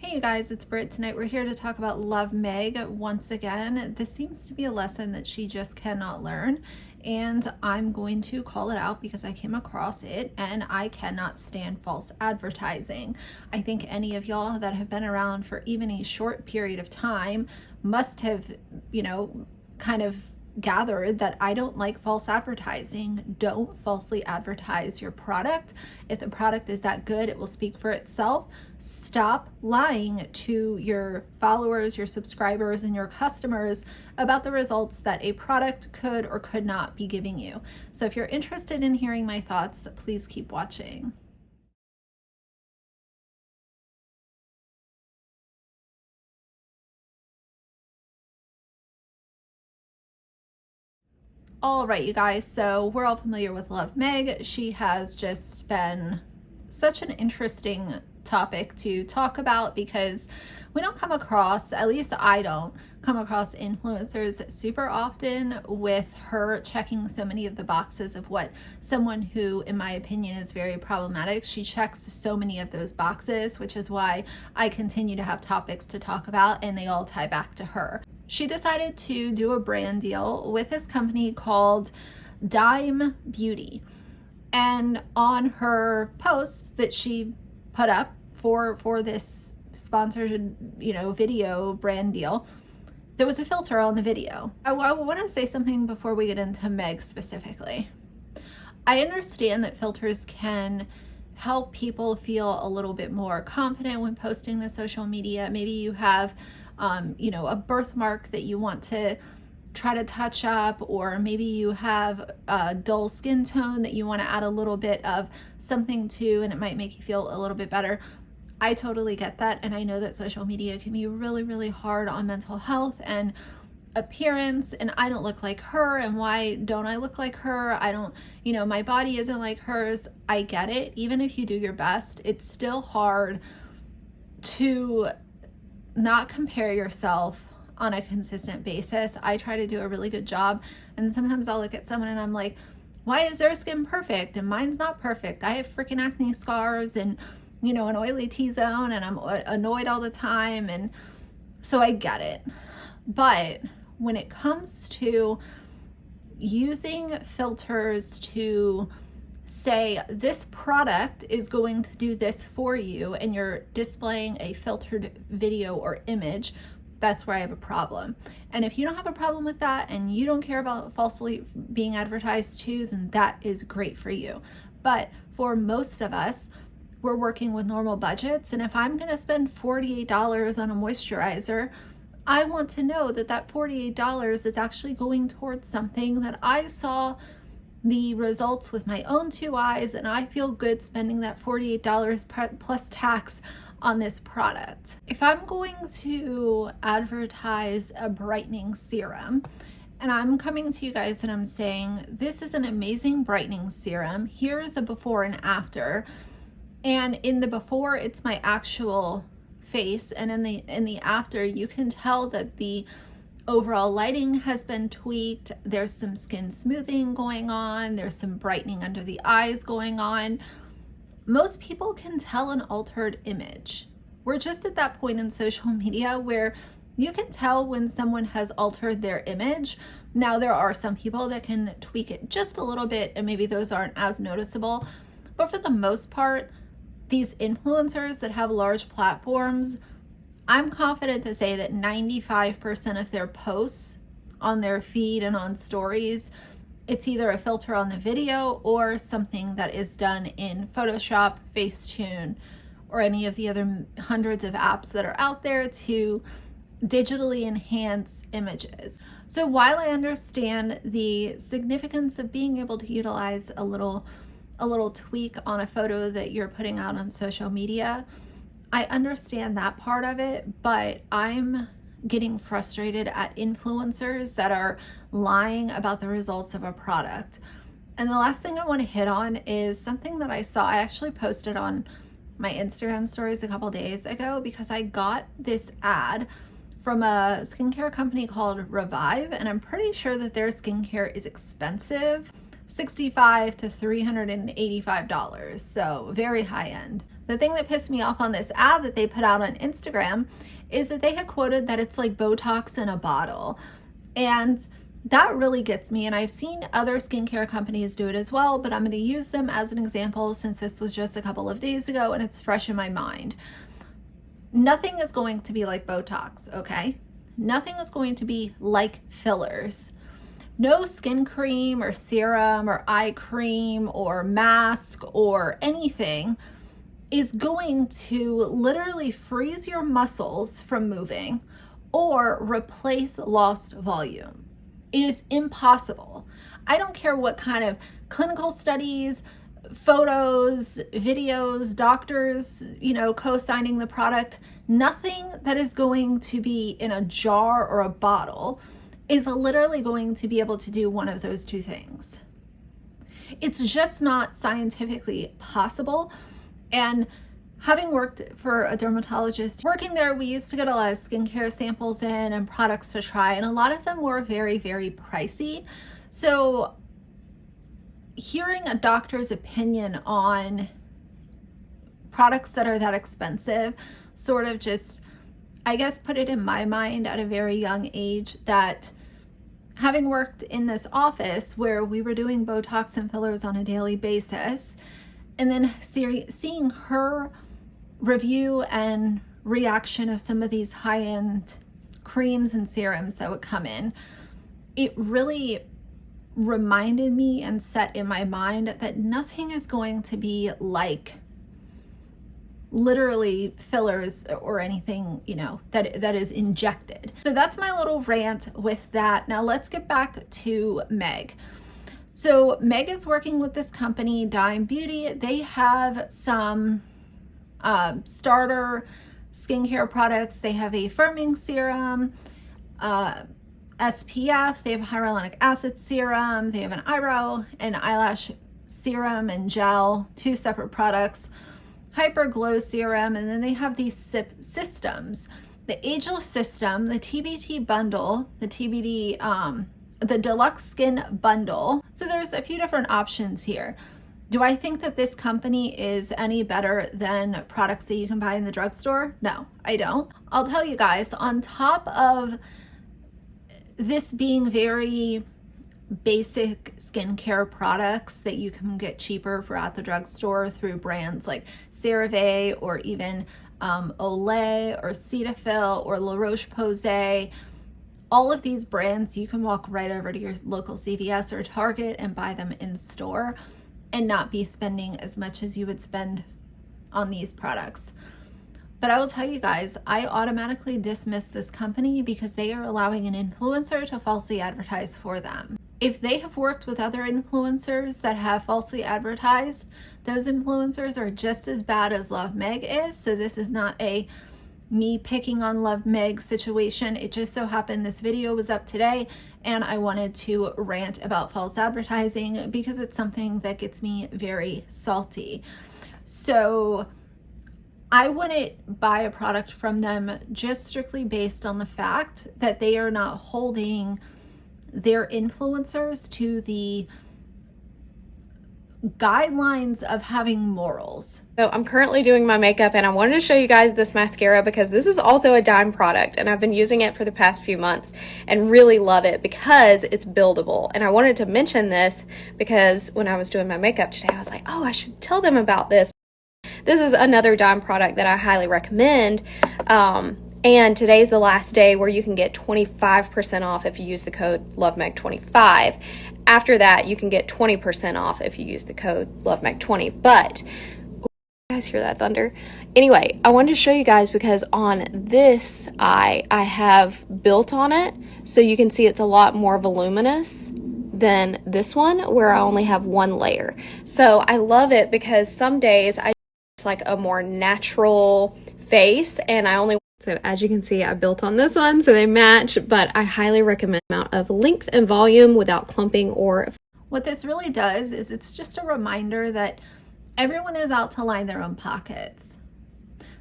Hey you guys, it's Britt. Tonight we're here to talk about Love Meg once again. This seems to be a lesson that she just cannot learn, and I'm going to call it out because I came across it and I cannot stand false advertising. I think any of y'all that have been around for even a short period of time must have, kind of gathered that I don't like false advertising. Don't falsely advertise your product. If the product is that good, it will speak for itself. Stop lying to your followers, your subscribers, and your customers about the results that a product could or could not be giving you. So if you're interested in hearing my thoughts, please keep watching. All right, you guys, so we're all familiar with Love Meg. She has just been such an interesting topic to talk about because we don't come across, at least I don't come across influencers super often with her checking so many of the boxes of what someone who, in my opinion, is very problematic. She checks so many of those boxes, which is why I continue to have topics to talk about, and they all tie back to her. She decided to do a brand deal with this company called Dime Beauty. And on her post that she put up for this sponsored, video brand deal, there was a filter on the video. I want to say something before we get into Meg specifically. I understand that filters can help people feel a little bit more confident when posting to social media. Maybe you have a birthmark that you want to try to touch up, or maybe you have a dull skin tone that you want to add a little bit of something to, and it might make you feel a little bit better. I totally get that, and I know that social media can be really, really hard on mental health and appearance, and I don't look like her, and why don't I look like her? I don't, my body isn't like hers. I get it. Even if you do your best, it's still hard to not compare yourself on a consistent basis. I try to do a really good job, and sometimes I'll look at someone and I'm like, why is their skin perfect and mine's not perfect? I have freaking acne scars and an oily T-zone, and I'm annoyed all the time, and so I get it. But when it comes to using filters to say this product is going to do this for you, and you're displaying a filtered video or image, that's where I have a problem. And if you don't have a problem with that and you don't care about falsely being advertised to, then that is great for you. But for most of us, we're working with normal budgets, and if I'm going to spend $48 on a moisturizer, I want to know that that $48 is actually going towards something that I saw the results with my own two eyes, and I feel good spending that $48 plus tax on this product. If I'm going to advertise a brightening serum, and I'm coming to you guys and I'm saying, this is an amazing brightening serum, here's a before and after, and in the before it's my actual face, and in the after you can tell that the overall lighting has been tweaked, there's some skin smoothing going on, there's some brightening under the eyes going on. Most people can tell an altered image. We're just at that point in social media where you can tell when someone has altered their image. Now, there are some people that can tweak it just a little bit, and maybe those aren't as noticeable, but for the most part, these influencers that have large platforms, I'm confident to say that 95% of their posts on their feed and on stories, it's either a filter on the video or something that is done in Photoshop, Facetune, or any of the other hundreds of apps that are out there to digitally enhance images. So while I understand the significance of being able to utilize a little tweak on a photo that you're putting out on social media, I understand that part of it, but I'm getting frustrated at influencers that are lying about the results of a product. And the last thing I want to hit on is something that I saw. I actually posted on my Instagram stories a couple days ago because I got this ad from a skincare company called Revive, and I'm pretty sure that their skincare is expensive, $65 to $385, so very high end. The thing that pissed me off on this ad that they put out on Instagram is that they had quoted that it's like Botox in a bottle. And that really gets me. And I've seen other skincare companies do it as well, but I'm going to use them as an example since this was just a couple of days ago and it's fresh in my mind. Nothing is going to be like Botox, okay? Nothing is going to be like fillers. No skin cream or serum or eye cream or mask or anything is going to literally freeze your muscles from moving or replace lost volume. It is impossible. I don't care what kind of clinical studies, photos, videos, doctors, co-signing the product. Nothing that is going to be in a jar or a bottle is literally going to be able to do one of those two things. It's just not scientifically possible. And having worked for a dermatologist, working there, we used to get a lot of skincare samples in and products to try, and a lot of them were very, very pricey. So hearing a doctor's opinion on products that are that expensive sort of just, I guess, put it in my mind at a very young age that having worked in this office where we were doing Botox and fillers on a daily basis, and then seeing her review and reaction of some of these high-end creams and serums that would come in, it really reminded me and set in my mind that nothing is going to be like literally fillers or anything, that is injected. So that's my little rant with that. Now let's get back to Meg. So Meg is working with this company, Dime Beauty. They have some starter skincare products. They have a firming serum, SPF, they have hyaluronic acid serum, they have an eyebrow and eyelash serum and gel, 2 separate products, hyper glow serum, and then they have these systems, the ageless system, the TBT bundle, the the deluxe skin bundle. So there's a few different options here. Do I think that this company is any better than products that you can buy in the drugstore? No, I don't. I'll tell you guys, on top of this being very basic skincare products that you can get cheaper for at the drugstore through brands like CeraVe or even Olay or Cetaphil or La Roche-Posay, all of these brands, you can walk right over to your local CVS or Target and buy them in store and not be spending as much as you would spend on these products. But I will tell you guys, I automatically dismiss this company because they are allowing an influencer to falsely advertise for them. If they have worked with other influencers that have falsely advertised, those influencers are just as bad as Love Meg is. So this is not a me picking on Love Meg situation. It just so happened this video was up today and I wanted to rant about false advertising because it's something that gets me very salty. So I wouldn't buy a product from them just strictly based on the fact that they are not holding their influencers to the guidelines of having morals. So I'm currently doing my makeup and I wanted to show you guys this mascara because this is also a Dime product and I've been using it for the past few months and really love it because it's buildable. And I wanted to mention this because when I was doing my makeup today, I was like, oh, I should tell them about this. This is another Dime product that I highly recommend. And today's the last day where you can get 25% off if you use the code LoveMeg25. After that, you can get 20% off if you use the code LoveMeg20. But, you guys hear that thunder? Anyway, I wanted to show you guys because on this eye, I have built on it. So you can see it's a lot more voluminous than this one where I only have one layer. So I love it because some days I just like a more natural face and I only. So as you can see, I built on this one, so they match, but I highly recommend amount of length and volume without clumping or. What this really does is it's just a reminder that everyone is out to line their own pockets.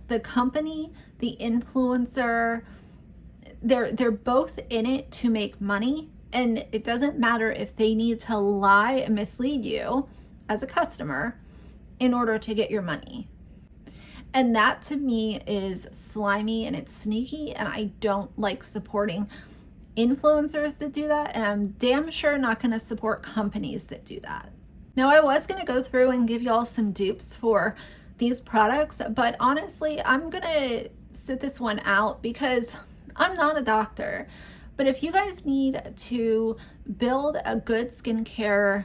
The company, the influencer, they're both in it to make money, and it doesn't matter if they need to lie and mislead you as a customer in order to get your money. And that to me is slimy and it's sneaky, and I don't like supporting influencers that do that, and I'm damn sure not going to support companies that do that. Now, I was going to go through and give y'all some dupes for these products, but honestly, I'm going to sit this one out because I'm not a doctor. But if you guys need to build a good skincare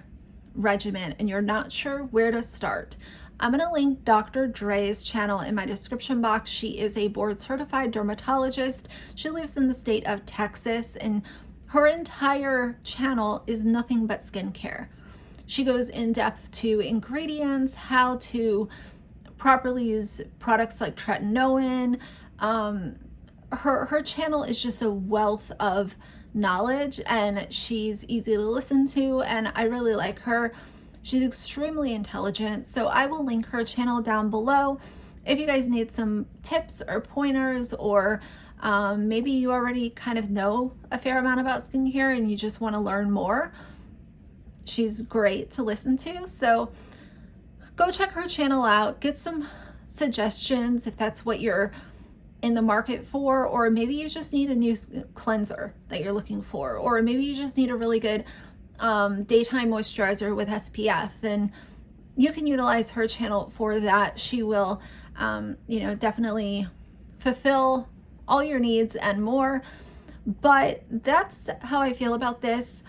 regimen and you're not sure where to start, I'm going to link Dr. Dray's channel in my description box. She is a board certified dermatologist. She lives in the state of Texas, and her entire channel is nothing but skincare. She goes in depth to ingredients, how to properly use products like tretinoin. Her channel is just a wealth of knowledge, and she's easy to listen to, and I really like her. She's extremely intelligent, so I will link her channel down below if you guys need some tips or pointers, or maybe you already kind of know a fair amount about skincare and you just want to learn more. She's great to listen to, so go check her channel out, get some suggestions if that's what you're in the market for, or maybe you just need a new cleanser that you're looking for, or maybe you just need a really good daytime moisturizer with SPF, then you can utilize her channel for that. She will definitely fulfill all your needs and more. But that's how I feel about this.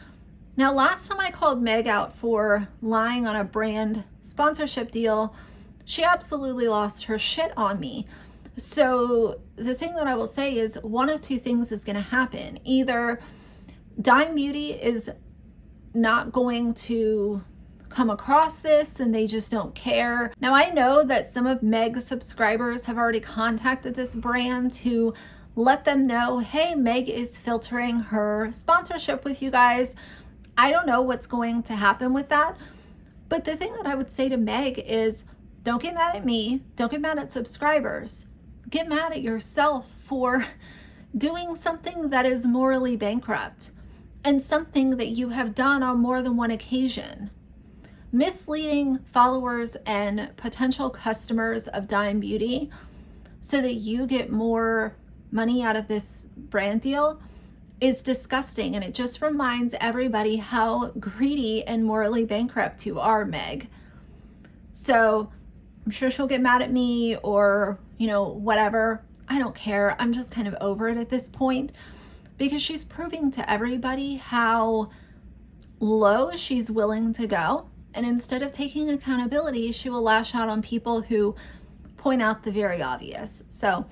Now, last time I called Meg out for lying on a brand sponsorship deal, she absolutely lost her shit on me. So the thing that I will say is one of two things is going to happen. Either Dime Beauty is not going to come across this and they just don't care. Now, I know that some of Meg's subscribers have already contacted this brand to let them know, hey, Meg is filtering her sponsorship with you guys. I don't know what's going to happen with that. But the thing that I would say to Meg is, don't get mad at me. Don't get mad at subscribers. Get mad at yourself for doing something that is morally bankrupt and something that you have done on more than one occasion. Misleading followers and potential customers of Dime Beauty so that you get more money out of this brand deal is disgusting, and it just reminds everybody how greedy and morally bankrupt you are, Meg. So I'm sure she'll get mad at me or, whatever. I don't care. I'm just kind of over it at this point because she's proving to everybody how low she's willing to go. And instead of taking accountability, she will lash out on people who point out the very obvious. So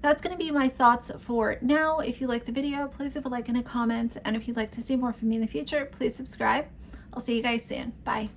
that's going to be my thoughts for now. If you like the video, please leave a like and a comment. And if you'd like to see more from me in the future, please subscribe. I'll see you guys soon. Bye.